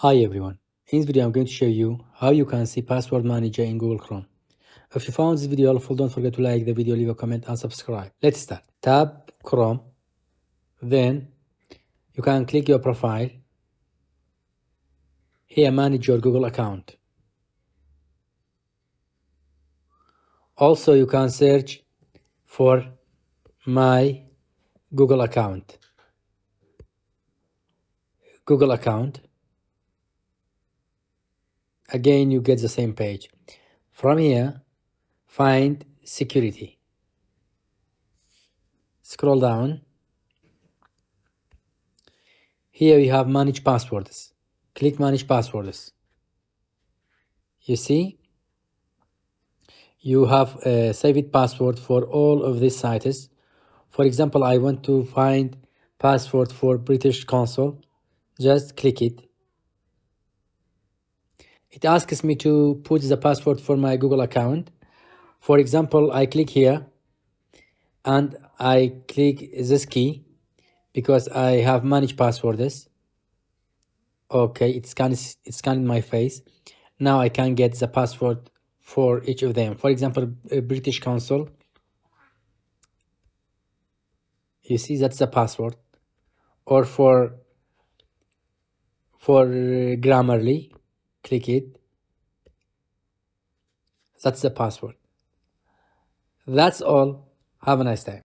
Hi everyone, in this video I'm going to show you how you can see password manager in Google Chrome. If you found this video helpful, don't forget to like the video, leave a comment and subscribe. Let's start. Tap Chrome, then you can click your profile. Here manage your Google account. Also you can search for my Google account. Google account. Again you get the same page. From here find security. Scroll down. Here we have manage passwords. Click manage passwords. You see, you have a saved password for all of these sites. For example, I want to find password for British Council. Just click it. It asks me to put the password for my Google account. For example, I click here and I click this key because I have managed passwords. Okay, it scanned my face. Now I can get the password for each of them. For example, British Council. You see, that's the password. Or for Grammarly, click it. That's the password. That's all. Have a nice day.